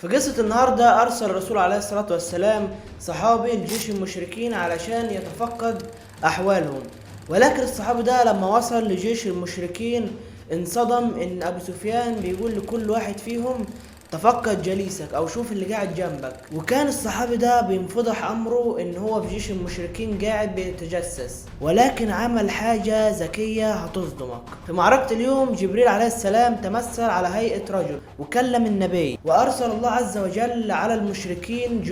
في قصة النهاردة أرسل الرسول عليه الصلاة والسلام صحابي لجيش المشركين علشان يتفقد أحوالهم. ولكن الصحابي ده لما وصل لجيش المشركين انصدم إن أبو سفيان بيقول لكل واحد فيهم تفقد جليسك أو شوف اللي قاعد جنبك. وكان الصحابي ده بينفضح أمره إن هو في جيش المشركين قاعد بيتجسس، ولكن عمل حاجة ذكية هتصدمك. في معركة اليوم جبريل عليه السلام تمثل على هيئة رجل وكلم النبي، وأرسل الله عز وجل على المشركين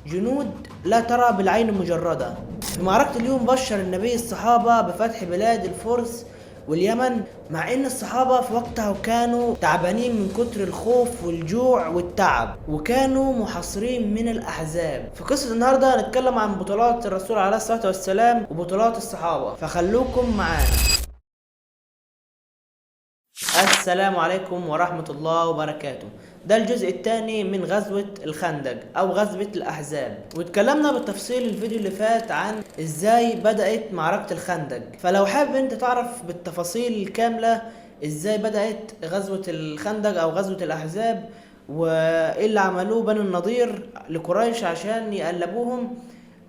جنود لا ترى بالعين مجردة. في معركة اليوم بشر النبي الصحابة بفتح بلاد الفرس واليمن، مع ان الصحابة في وقتها كانوا تعبانين من كتر الخوف والجوع والتعب، وكانوا محاصرين من الاحزاب. في قصة النهاردة هنتكلم عن بطولات الرسول عليه الصلاة والسلام وبطولات الصحابة، فخلوكم معانا. السلام عليكم ورحمة الله وبركاته. ده الجزء الثاني من غزوة الخندق او غزوة الاحزاب، واتكلمنا بالتفصيل الفيديو اللي فات عن ازاي بدأت معركة الخندق. فلو حابب انت تعرف بالتفاصيل الكاملة ازاي بدأت غزوة الخندق او غزوة الاحزاب وايه اللي عملوه بني النضير لقريش عشان يقلبوهم،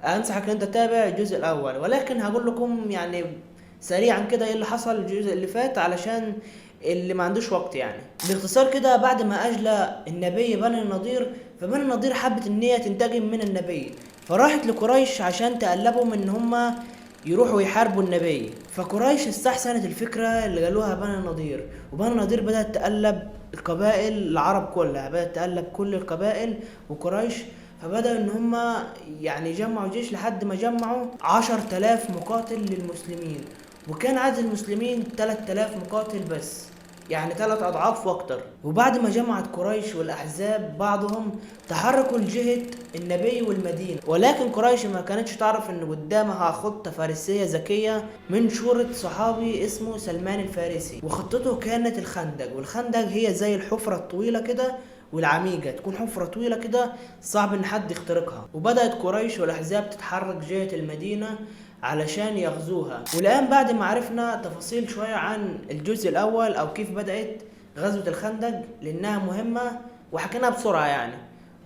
انصحك ان انت تتابع الجزء الاول. ولكن هقول لكم يعني سريعا كده ايه اللي حصل الجزء اللي فات علشان اللي ما عندوش وقت. يعني باختصار كده، بعد ما اجلى النبي بني النضير، فبني النضير حبت ان هي تنتقم من النبي، فراحت لقريش عشان تقلبهم ان هم يروحوا يحاربوا النبي. فقريش استحسنت الفكرة اللي قالوها بني النضير، وبني النضير بدأت تقلب القبائل العرب كلها، بدأت تقلب كل القبائل وقريش. فبدأوا ان هم يعني يجمعوا جيش لحد ما جمعوا 10,000 مقاتل للمسلمين، وكان عدد المسلمين 3000 مقاتل بس، يعني 3 أضعاف واكتر. وبعد ما جمعت قريش والأحزاب بعضهم تحركوا لجهة النبي والمدينة، ولكن قريش ما كانتش تعرف ان قدامها خطة فارسية ذكية من شورة صحابي اسمه سلمان الفارسي، وخطته كانت الخندق. والخندق هي زي الحفرة الطويلة كده والعميقة، تكون حفرة طويلة كده صعب ان حد يخترقها. وبدأت قريش والأحزاب تتحرك جهة المدينة علشان يغزوها. والآن بعد ما عرفنا تفاصيل شوية عن الجزء الأول أو كيف بدأت غزوة الخندق لأنها مهمة وحكيناها بسرعة يعني،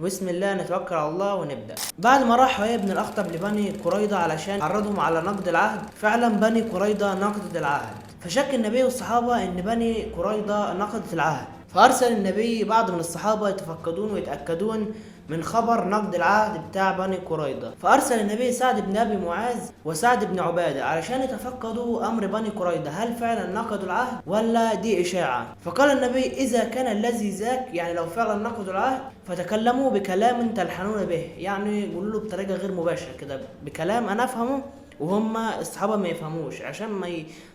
بسم الله نتوكل على الله ونبدأ. بعد ما راح حيي بن الأخطب لبني قريظة علشان يعرضهم على نقض العهد، فعلا بني قريظة نقضت العهد. فشك النبي والصحابة إن بني قريظة نقضت العهد، فأرسل النبي بعض من الصحابة يتفقدون ويتأكدون من خبر نقض العهد بتاع بني قريظة. فأرسل النبي سعد بن أبي معاذ وسعد بن عبادة علشان يتفقدوا أمر بني قريظة، هل فعلا نقضوا العهد ولا دي إشاعة. فقال النبي إذا كان الذي ذاك، يعني لو فعلا نقضوا العهد، فتكلموا بكلام تلحنون به، يعني يقولوا له بطريقة غير مباشرة كده بكلام أنا أفهمه وهم الصحابه ما يفهموش، عشان ما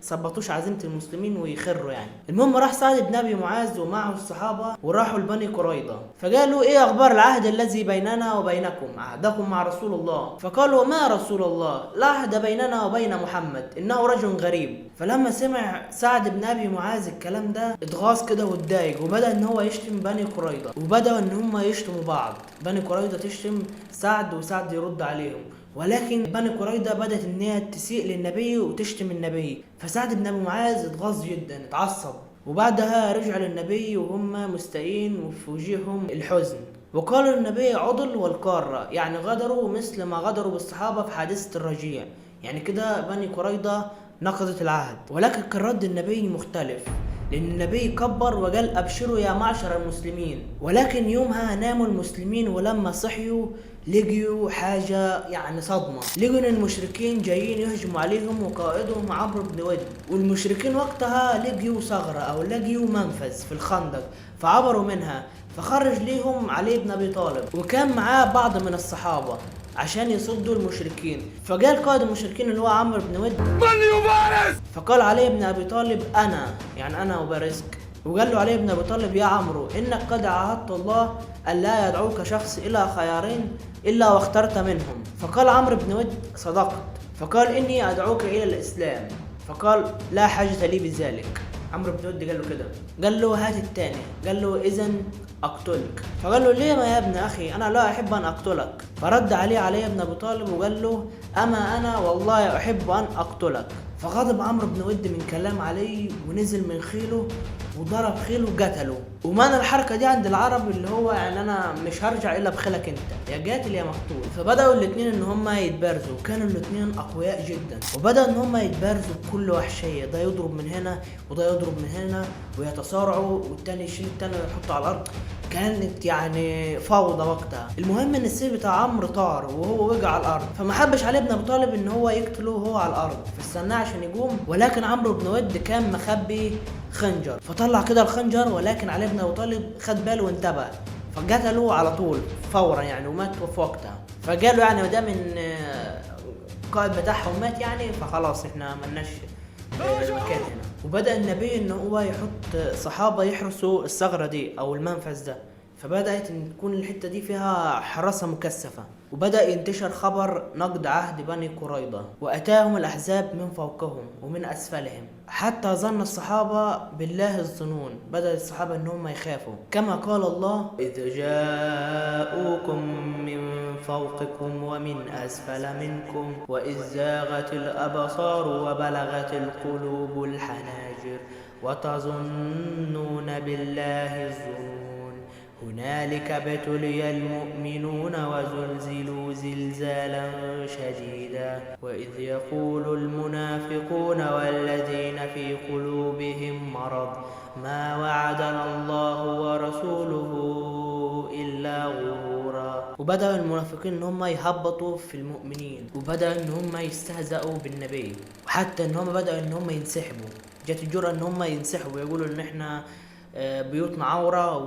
يثبطوش عزيمه المسلمين ويخروا يعني. المهم راح سعد بن ابي معاذ ومعه الصحابه وراحوا لبني قريظه، فقالوا ايه اخبار العهد الذي بيننا وبينكم، عهدكم مع رسول الله؟ فقالوا ما رسول الله، لا عهد بيننا وبين محمد، انه رجل غريب. فلما سمع سعد بن ابي معاذ الكلام ده اتغاظ كده واتضايق، وبدا ان هو يشتم بني قريظه، وبداوا ان هم يشتموا بعض، بني قريظه تشتم سعد وسعد يرد عليهم. ولكن بني قريظة بدأت ان هي تسيء للنبي وتشتم النبي، فسعد بن ابي معاذ اتغاظ جدا، اتعصب، وبعدها رجع للنبي وهم مستائين وفي وجيههم الحزن، وقالوا للنبي عضل والقارة، يعني غدروا مثل ما غدروا بالصحابة في حادثة الرجيع. يعني كده بني قريظة نقضت العهد. ولكن كان رد النبي مختلف، لأن النبي كبر وقال أبشروا يا معشر المسلمين. ولكن يومها ناموا المسلمين، ولما صحيوا لقيوا حاجة يعني صدمة، لقوا ان المشركين جايين يهجموا عليهم وقائدهم عمرو بن ود. والمشركين وقتها لقيوا ثغرة او لقيوا منفذ في الخندق فعبروا منها، فخرج ليهم علي بن ابي طالب وكان معاه بعض من الصحابة عشان يصدوا المشركين. فقال قائد المشركين اللي هو عمرو بن ود من يبارز، فقال علي بن ابي طالب انا، يعني انا ابارزك. وقال له علي بن ابي طالب يا عمرو انك قد عاهدت الله ان لا يدعوك شخص الى خيارين الا واخترت منهم. فقال عمرو بن ود صدقت. فقال اني ادعوك الى الاسلام. فقال لا حاجة لي بذلك. عمرو بن ود قال له كده، قال له هات الثاني، قال له اذن اقتلك. فقال له ليه ما يا ابن اخي، انا لا احب ان اقتلك. فرد عليه علي بن ابي طالب وقال له اما انا والله احب ان اقتلك. فغضب عمرو بن ود من كلام علي ونزل من خيله وضرب خيله وقتله. ومعنى الحركه دي عند العرب اللي هو يعني انا مش هرجع الا بخيلك انت، يا قاتل يا مقتول. فبداوا الاثنين ان هم يتبارزوا، وكانوا الاثنين اقوياء جدا، وبداوا ان هم يتبارزوا بكل وحشيه، ده يضرب من هنا وده يضرب من هنا ويتصارعوا، والتاني يشيل التاني ويحطه على الارض. كانت يعني فوضى وقتها. المهم ان السيف بتاع عمرو طار وهو وقع على الارض، فما حبش علي بن ابي طالب ان هو يقتله وهو على الارض، فاستناه عشان يقوم. ولكن عمرو بن ود كان مخبي خنجر، فطلع كده الخنجر، ولكن علي بن ابي طالب خد باله وانتبه، فقتله على طول فورا يعني، ومات في وقتها. فقالوا يعني ما دام ان القائد بتاعهم مات يعني فخلاص احنا ملناش المكان هنا. وبدأ النبي ان هو يحط صحابة يحرسوا الثغرة دي او المنفذ ده، فبدأت ان تكون الحتة دي فيها حراسة مكثفة. وبدأ ينتشر خبر نقض عهد بني قريظة، وأتاهم الأحزاب من فوقهم ومن أسفلهم، حتى ظن الصحابة بالله الظنون. بدأ الصحابة ان هم يخافوا، كما قال الله: إذ جاءوكم من فوقكم ومن أسفل منكم وإذ زاغت الأبصار وبلغت القلوب الحناجر وتظنون بالله الظنون هنالك ابتلي المؤمنون وزلزلوا زلزالا شديدا وإذ يقول المنافقون والذين في قلوبهم مرض ما وعدنا الله ورسوله إلا غرورا. وبدأ المنافقين ان هم يهبطوا في المؤمنين، وبدأ ان هم يستهزئوا بالنبي، وحتى ان هم بدأوا ان هم ينسحبوا. جت الجرأة ان هم ينسحبوا ويقولوا ان احنا بيوتنا عورة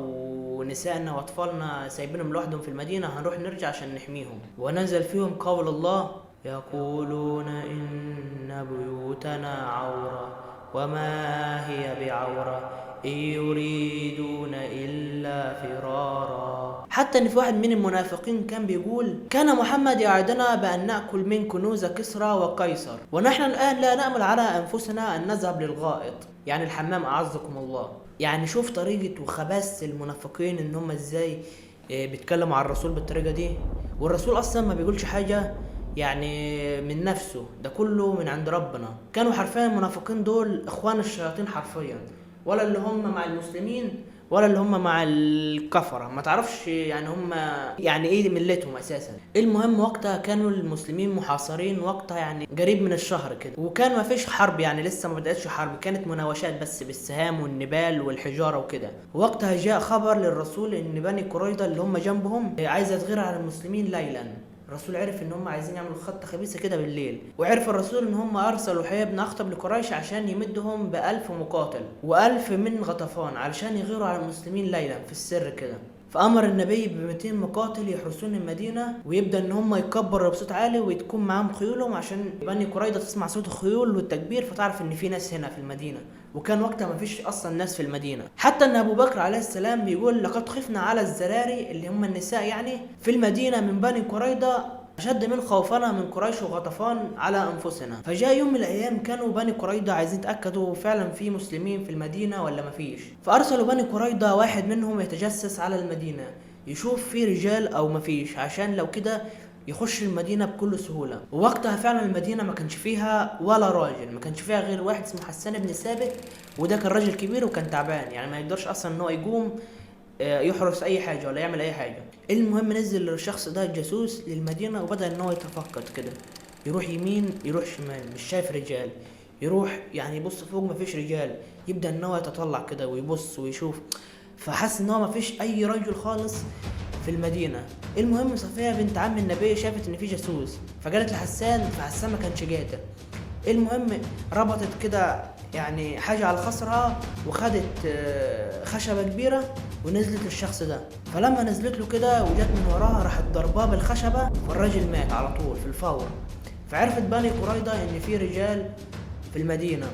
ونسائنا واطفالنا سايبينهم لوحدهم في المدينة، هنروح نرجع عشان نحميهم. ونزل فيهم قول الله: يقولون إن بيوتنا عورة وما هي بعورة إن يريدون إلا فرارا. حتى ان في واحد من المنافقين كان بيقول: كان محمد يعدنا بأن نأكل من كنوز كسرى وقيصر، ونحن الآن لا نأمل على أنفسنا أن نذهب للغائط، يعني الحمام أعزكم الله. يعني شوف طريقة وخباثة المنافقين ان هم ازاي بيتكلموا على الرسول بالطريقة دي. والرسول اصلا ما بيقولش حاجة يعني من نفسه، ده كله من عند ربنا. كانوا حرفيا المنافقين دول اخوان الشياطين حرفيا، ولا اللي هم مع المسلمين ولا اللي هم مع الكفرة، ما تعرفش يعني هم يعني ايه ملتهم اساسا. المهم وقتها كانوا المسلمين محاصرين وقتها يعني قريب من الشهر كده، وكان ما فيش حرب يعني لسه ما بدأتش حرب، كانت مناوشات بس بالسهام والنبال والحجارة وكده. وقتها جاء خبر للرسول ان بني قريظة اللي هم جنبهم عايزة تغير على المسلمين ليلا. الرسول عرف ان هم عايزين يعملوا خطة خبيثة كده بالليل، وعرف الرسول ان هم ارسلوا حيي بن اخطب لقريش عشان يمدهم ب1000 مقاتل و1000 من غطفان علشان يغيروا على المسلمين ليلا في السر كده. فامر النبي ب200 مقاتل يحرسون المدينه، ويبدا ان هم يكبروا بصوت عالي وتكون معاهم خيولهم عشان بني قريظة تسمع صوت الخيول والتكبير فتعرف ان في ناس هنا في المدينه. وكان وقتها ما فيش اصلا ناس في المدينه، حتى ان ابو بكر عليه السلام بيقول: لقد خفنا على الزراري اللي هم النساء يعني في المدينه من بني قريظة أشد من خوفنا من قريش وغطفان على أنفسنا. فجاء يوم من الأيام كانوا بني قريظة عايزين يتأكدوا فعلا في مسلمين في المدينة ولا مفيش، فأرسلوا بني قريظة واحد منهم يتجسس على المدينة يشوف في رجال أو مفيش، عشان لو كده يخش المدينة بكل سهولة. ووقتها فعلا المدينة ما كانش فيها ولا راجل، ما كانش فيها غير واحد اسمه حسان بن ثابت، وده كان راجل كبير وكان تعبان يعني ما يقدرش أصلا إن هو يقوم يحرس اي حاجه ولا يعمل اي حاجه. المهم نزل الشخص ده الجاسوس للمدينه، وبدا ان هو يتفقد كده، يروح يمين يروح شمال مش شايف رجال، يروح يعني يبص فوق مفيش رجال، يبدا ان هو يتطلع كده ويبص ويشوف، فحس ان هو مفيش اي رجل خالص في المدينه. المهم صفيه بنت عم النبي شافت ان في جاسوس فقالت لحسان، فحسان ما كانش قادر. المهم ربطت كده يعني حاجة على خصرها وخدت خشبة كبيرة ونزلت للشخص ده. فلما نزلت له كده وجت من وراها راحت ضرباه بالخشبة والراجل مات على طول في الفور. فعرفت بني قريظة ان في رجال في المدينة،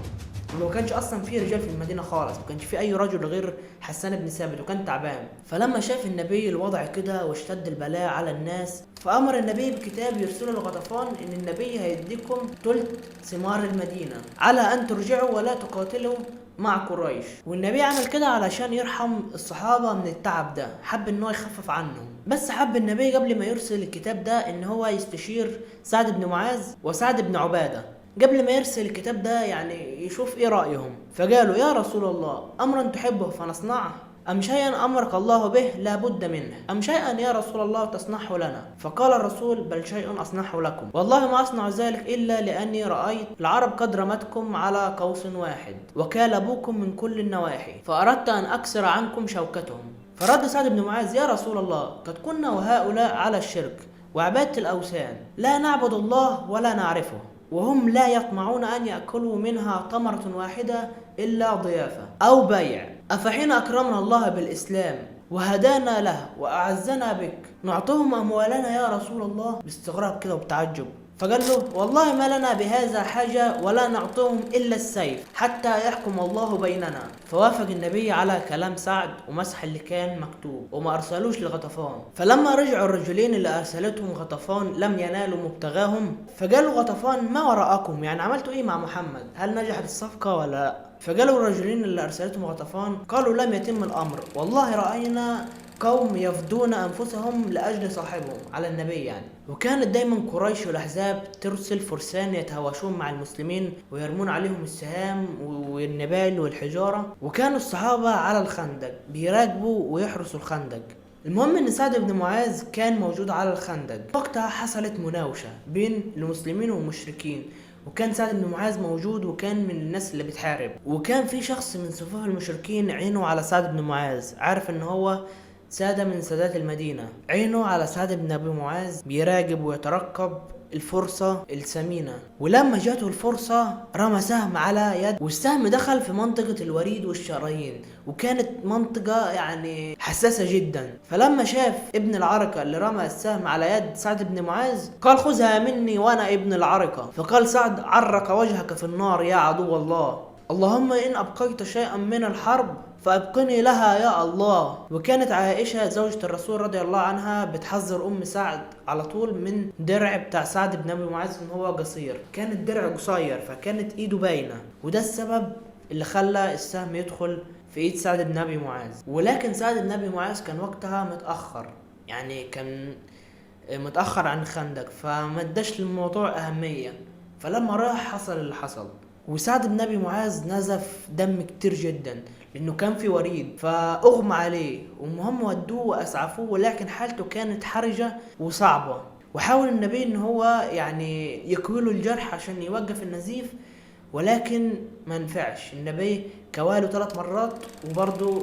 وما كانش اصلا في رجال في المدينة خالص، ما كانش في اي رجل غير حسان بن ثابت وكان تعبان. فلما شاف النبي الوضع كده واشتد البلاء على الناس، فامر النبي بكتاب يرسله لغطفان ان النبي هيديكم ثلث ثمار المدينة على ان ترجعوا ولا تقاتلوا مع قريش. والنبي عمل كده علشان يرحم الصحابة من التعب ده، حب ان هو يخفف عنهم. بس حب النبي قبل ما يرسل الكتاب ده ان هو يستشير سعد بن معاذ وسعد بن عبادة. قبل ما يرسل الكتاب ده يعني يشوف ايه رأيهم. فقالوا يا رسول الله امرا تحبه فنصنعه، أم شيئا أمرك الله به لا بد منه، أم شيئا يا رسول الله تصنعه لنا؟ فقال الرسول بل شيء أصنعه لكم، والله ما أصنع ذلك إلا لأني رأيت العرب قد رمتكم على قوس واحد وكالبوكم من كل النواحي، فأردت أن أكسر عنكم شوكتهم. فرد سعد بن معاذ يا رسول الله قد كنا وهؤلاء على الشرك وعبادة الأوثان، لا نعبد الله ولا نعرفه، وهم لا يطمعون أن يأكلوا منها تمرة واحدة إلا ضيافة أو بيع، أفحين أكرمنا الله بالإسلام وهدانا له وأعزنا بك نعطيهم أموالنا يا رسول الله؟ باستغراب كده وبتعجب. فقال له والله ما لنا بهذا حاجة ولا نعطيهم إلا السيف حتى يحكم الله بيننا. فوافق النبي على كلام سعد ومسح اللي كان مكتوب وما أرسلوش لغطفان. فلما رجعوا الرجلين اللي أرسلتهم غطفان لم ينالوا مبتغاهم، فقالوا غطفان ما وراءكم، يعني عملتوا إيه مع محمد؟ هل نجحت الصفقة ولا لا؟ فقالوا الرجلين اللي أرسلتهم غطفان قالوا لم يتم الأمر، والله رأينا قوم يفدون أنفسهم لأجل صاحبهم على النبي يعني. وكانت دايما قريش والأحزاب ترسل فرسان يتهاوشون مع المسلمين ويرمون عليهم السهام والنبال والحجارة، وكانوا الصحابة على الخندق بيراقبوا ويحرسوا الخندق. المهم ان سعد بن معاذ كان موجود على الخندق. وقتها حصلت مناوشة بين المسلمين والمشركين، وكان سعد بن معاذ موجود وكان من الناس اللي بتحارب. وكان في شخص من صفوف المشركين عينه على سعد بن معاذ، عارف ان هو سادة من سادات المدينة، عينه على سعد بن أبي معاذ بيراقب ويترقب الفرصة الثمينة. ولما جاته الفرصة رمى سهم على يد، والسهم دخل في منطقة الوريد والشرايين، وكانت منطقة يعني حساسة جدا. فلما شاف ابن العركة اللي رمى السهم على يد سعد بن معاذ قال خذها مني وأنا ابن العركة. فقال سعد عرق وجهك في النار يا عدو الله، اللهم إن أبقيت شيئا من الحرب فأبقني لها يا الله. وكانت عائشة زوجة الرسول رضي الله عنها بتحذر أم سعد على طول من درع بتاع سعد بن أبي معاذ إن هو قصير، كان الدرع قصير فكانت إيده باينة، وده السبب اللي خلى السهم يدخل في إيد سعد بن أبي معاذ. ولكن سعد بن أبي معاذ كان وقتها متأخر، يعني كان متأخر عن الخندق فما اداش للموضوع أهمية. فلما راح حصل اللي حصل، وسعد بن أبي معاذ نزف دم كتير جدا لأنه كان في وريد، فأغمى عليه وهم ودوه وأسعفوه، ولكن حالته كانت حرجة وصعبة. وحاول النبي إن هو يعني يكويله الجرح عشان يوقف النزيف، ولكن ما نفعش. النبي كواله 3 مرات وبرضه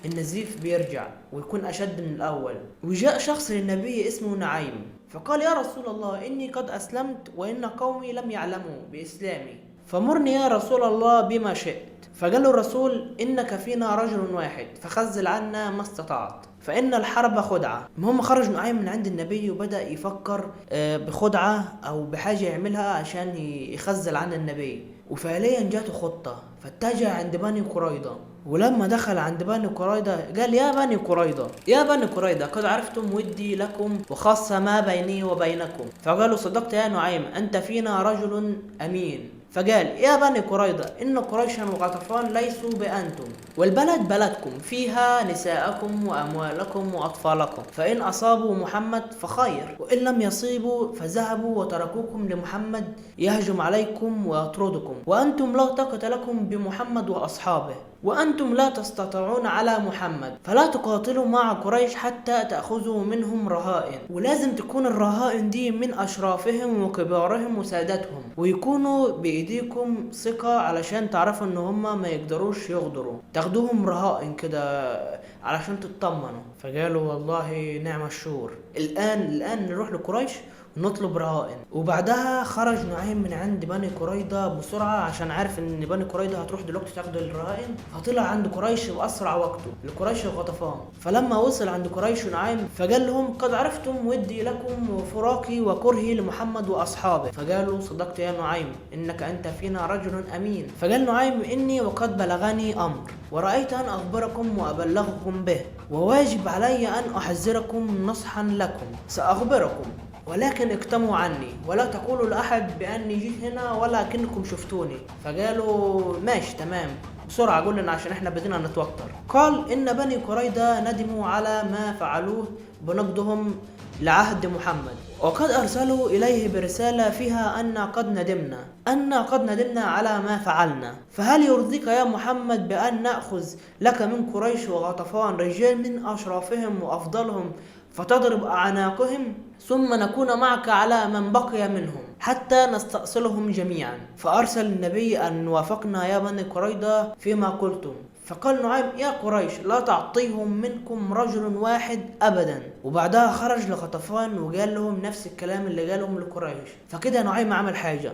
النزيف بيرجع ويكون أشد من الأول. وجاء شخص للنبي اسمه نعيم فقال يا رسول الله إني قد أسلمت وإن قومي لم يعلموا بإسلامي، فمرني يا رسول الله بما شئت. فقال له الرسول إنك فينا رجل واحد فخزل عنا ما استطعت فإن الحرب خدعة. المهم خرج نعيم من عند النبي وبدأ يفكر بخدعة أو بحاجة يعملها عشان يخزل عن النبي، وفعليا جاته خطة. فاتجه عند بني قريظة، ولما دخل عند بني قريظة قال يا بني قريظة يا بني قريظة قد عرفتم ودي لكم وخاصة ما بيني وبينكم. فقالوا صدقت يا نعيم أنت فينا رجل أمين. فقال يا بني قريظة إن قريشا وغطفان ليسوا بأنتم، والبلد بلدكم فيها نساءكم وأموالكم وأطفالكم، فإن أصابوا محمد فخير، وإن لم يصيبوا فذهبوا وتركوكم لمحمد يهجم عليكم ويطردكم، وأنتم لا طاقة لكم بمحمد وأصحابه، وأنتم لا تستطيعون على محمد، فلا تقاتلوا مع قريش حتى تأخذوا منهم رهائن، ولازم تكون الرهائن دي من أشرافهم وكبارهم وسادتهم، ويكونوا بإيديكم ثقة علشان تعرفوا إن هما ما يقدروش يغدروا، تاخدوهم رهائن كده علشان تطمنوا. فقالوا والله نعم الشور، الآن نروح لقريش نطلب رهائن. وبعدها خرج نعيم من عند بني قريظة بسرعة عشان عارف ان بني قريظة هتروح دلوقتي تاخد الرهائن، فطلع عند قريش بأسرع وقته لقريش وغطفان. فلما وصل عند قريش نعيم فقال لهم قد عرفتم ودي لكم وفراقي وكرهي لمحمد وأصحابه. فقالوا صدقت يا نعيم إنك أنت فينا رجل أمين. فقال نعيم إني وقد بلغني أمر ورأيت أن أخبركم وأبلغكم به، وواجب علي أن أحذركم نصحا لكم، سأخبركم ولكن اكتموا عني ولا تقولوا لأحد بأني جيت هنا ولكنكم شفتوني. فقالوا ماشي تمام، بسرعة قول لنا عشان احنا بدينا نتوتر. قال إن بني قريظة ندموا على ما فعلوه بنقضهم لعهد محمد، وقد أرسلوا إليه برسالة فيها أن قد ندمنا على ما فعلنا، فهل يرضيك يا محمد بأن نأخذ لك من قريش وغطفان رجال من أشرافهم وأفضلهم فتضرب أعناقهم، ثم نكون معك على من بقي منهم حتى نستأصلهم جميعا؟ فأرسل النبي أن وافقنا يا بني قريظة فيما قلتم. فقال نعيم يا قريش لا تعطيهم منكم رجل واحد أبدا. وبعدها خرج لغطفان وقال لهم نفس الكلام اللي قالهم لقريش. فكده نعيم عمل حاجة،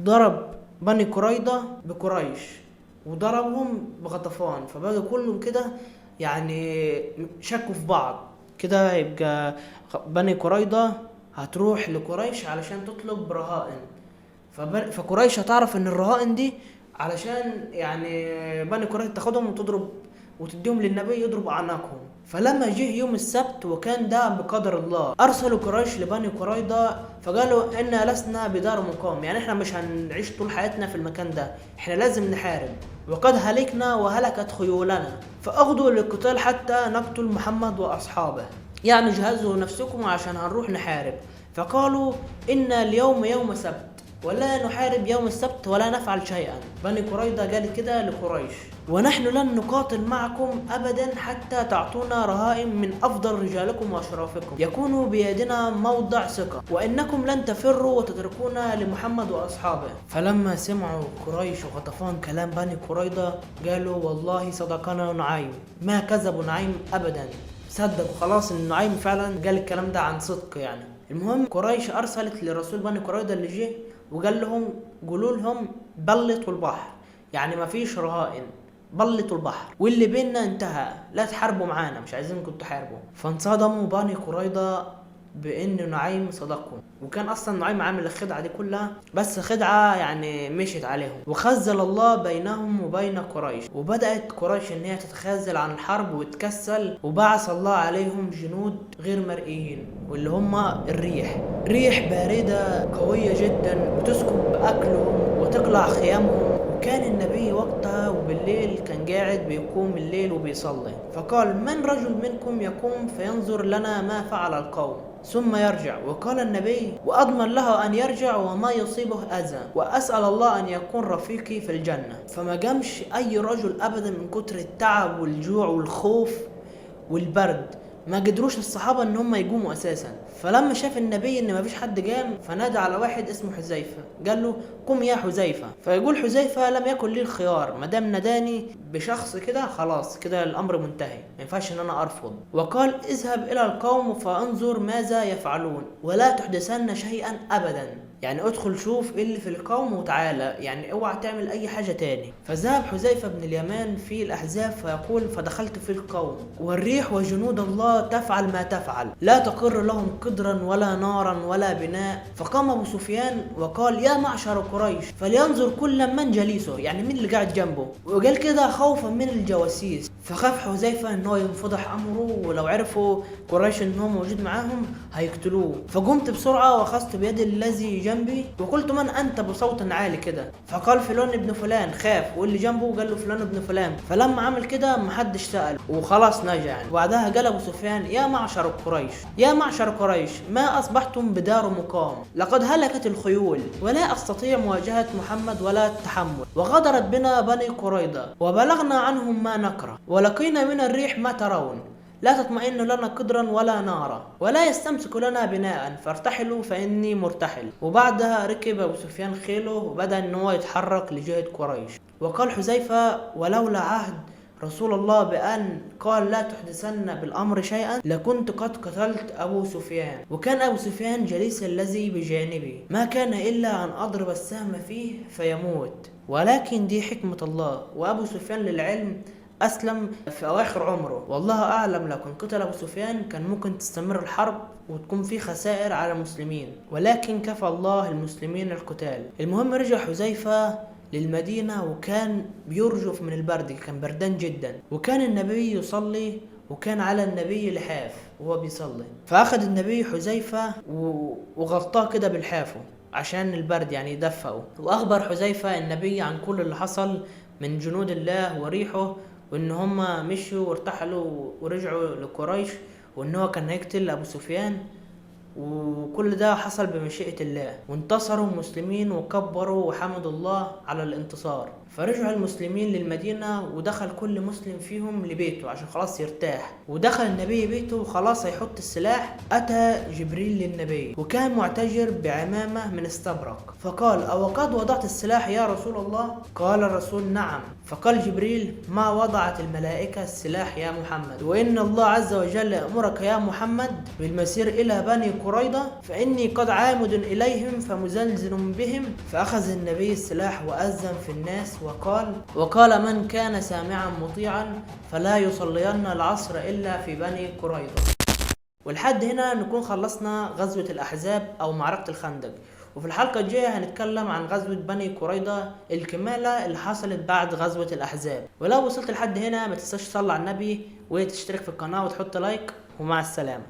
ضرب بني قريظة بقريش وضربهم بغطفان، فبقى كلهم كده يعني شكوا في بعض كده. يبقى بني قريظة هتروح لقريش علشان تطلب رهائن، فقريش هتعرف ان الرهائن دي علشان يعني بني قريظة تاخدهم وتضرب وتديهم للنبي يضرب اعناقهم. فلما جه يوم السبت وكان ده بقدر الله، ارسلوا قريش لبني قريظة فقالوا انا لسنا بدار مقام، يعني احنا مش هنعيش طول حياتنا في المكان ده، احنا لازم نحارب، وقد هلكنا وهلكت خيولنا، فاخذوا للقتال حتى نقتل محمد واصحابه، يعني جهزوا نفسكم عشان هنروح نحارب. فقالوا إن اليوم يوم سبت ولا نحارب يوم السبت ولا نفعل شيئا. بني قريظة قال كده لقريش ونحن لن نقاتل معكم أبدا حتى تعطونا رهائن من أفضل رجالكم وأشرافكم يكونوا بيدنا موضع ثقة، وإنكم لن تفروا وتتركونا لمحمد وأصحابه. فلما سمعوا قريش وغطفان كلام بني قريظة قالوا والله صدقنا نعيم، ما كذبوا نعيم أبدا، صدقوا خلاص ان نعيم فعلا قال الكلام ده عن صدق يعني. المهم قريش ارسلت لرسول بني قريظة اللي جه وقال لهم قولوا لهم بلطوا البحر، يعني ما فيش رهائن، بلطوا البحر واللي بيننا انتهى، لا تحاربوا معانا، مش عايزينكم تحاربوا. فانصدموا بني قريظة بان نعيم صدقهم، وكان اصلا نعيم عامل الخدعه دي كلها بس خدعه يعني مشيت عليهم. وخزل الله بينهم وبين قريش، وبدات قريش ان هي تتخاذل عن الحرب وتكسل، وبعث الله عليهم جنود غير مرئيين واللي هم ريح بارده قويه جدا بتسكب اكلهم وتقلع خيامهم. وكان النبي وقتها وبالليل كان قاعد بيقوم الليل وبيصلي، فقال من رجل منكم يقوم فينظر لنا ما فعل القوم ثم يرجع؟ وقال النبي وأضمن له أن يرجع وما يصيبه أذى، وأسأل الله أن يكون رفيقي في الجنة. فما قامش أي رجل أبدا من كتر التعب والجوع والخوف والبرد، ما قدروش الصحابة ان هم يقوموا اساسا. فلما شاف النبي ان ما فيش حد قام فنادى على واحد اسمه حذيفة قال له قم يا حذيفة. فيقول حذيفة لم يكن لي الخيار، ما دام نداني بشخص كده خلاص كده الامر منتهي، ما ينفعش ان انا ارفض. وقال اذهب الى القوم فانظر ماذا يفعلون ولا تحدثن شيئا ابدا، يعني ادخل شوف ايه اللي في القوم وتعالى، يعني اوعى تعمل اي حاجة تاني. فذهب حذيفة بن اليمان في الاحزاب فيقول فدخلت في القوم والريح وجنود الله تفعل ما تفعل، لا تقر لهم قدرا ولا نارا ولا بناء. فقام ابو سفيان وقال يا معشر قريش فلينظر كل من جليسه، يعني مين اللي قاعد جنبه، وقال كده خوفا من الجواسيس. فخاف حذيفة ان هو ينفضح امره، ولو عرفوا قريش ان هو موجود معاهم هيقتلوه. فقمت بسرعة واخذت بيد الذي جنبي وقلت من انت بصوت عالي كده؟ فقال فلان ابن فلان. خاف، واللي جنبه قال له فلان ابن فلان. فلما عمل كده محدش سأل وخلاص نجا يعني. وبعدها قال ابو سفيان يا معشر قريش يا معشر قريش ما اصبحتم بدار مقام، لقد هلكت الخيول ولا استطيع مواجهة محمد ولا التحمل، وغدرت بنا بني قريظة وبلغنا عنهم ما نكره، ولقينا من الريح ما ترون، لا تطمئن لنا قدرا ولا نارا ولا يستمسك لنا بناء، فارتحلوا فإني مرتحل. وبعدها ركب أبو سفيان خيله وبدأ ان هو يتحرك لجهة قريش. وقال حذيفة ولولا عهد رسول الله بأن قال لا تحدثن بالأمر شيئا لكنت قد قتلت أبو سفيان. وكان أبو سفيان جليس الذي بجانبي، ما كان إلا أن أضرب السهم فيه فيموت، ولكن دي حكمة الله. وأبو سفيان للعلم أسلم في أواخر عمره، والله أعلم لو كان قتل أبو سفيان كان ممكن تستمر الحرب وتكون في خسائر على المسلمين، ولكن كفى الله المسلمين القتال. المهم رجع حذيفة للمدينة وكان بيرجف من البرد، كان بردان جدا، وكان النبي يصلي وكان على النبي لحاف وهو بيصلي. فأخذ النبي حذيفة وغطاه كده بالحافه عشان البرد يعني يدفئه. وأخبر حذيفة النبي عن كل اللي حصل من جنود الله وريحه، وان هما مشوا وارتحلوا ورجعوا لقريش، وان هو كان هيقتل ابو سفيان. وكل ده حصل بمشيئة الله، وانتصروا المسلمين وكبروا وحمدوا الله على الانتصار. فرجع المسلمين للمدينة، ودخل كل مسلم فيهم لبيته عشان خلاص يرتاح. ودخل النبي بيته وخلاص هيحط السلاح، أتى جبريل للنبي وكان معتجر بعمامة من استبرق، فقال: أو قد وضعت السلاح يا رسول الله؟ قال الرسول: نعم. فقال جبريل: ما وضعت الملائكة السلاح يا محمد، وإن الله عز وجل يأمرك يا محمد بالمسير إلى بني قريظة، فإني قد عامد إليهم فمزلزل بهم. فأخذ النبي السلاح وأذن في الناس وقال: من كان سامعا مطيعا فلا يصلين العصر إلا في بني قريظة. ولحد هنا نكون خلصنا غزوة الأحزاب أو معركة الخندق. وفي الحلقة الجاية هنتكلم عن غزوة بني قريظة الكمالة اللي حصلت بعد غزوة الأحزاب. ولو وصلت لحد هنا ما تنساش تصلي على النبي وتشترك في القناة وتحط لايك، ومع السلامة.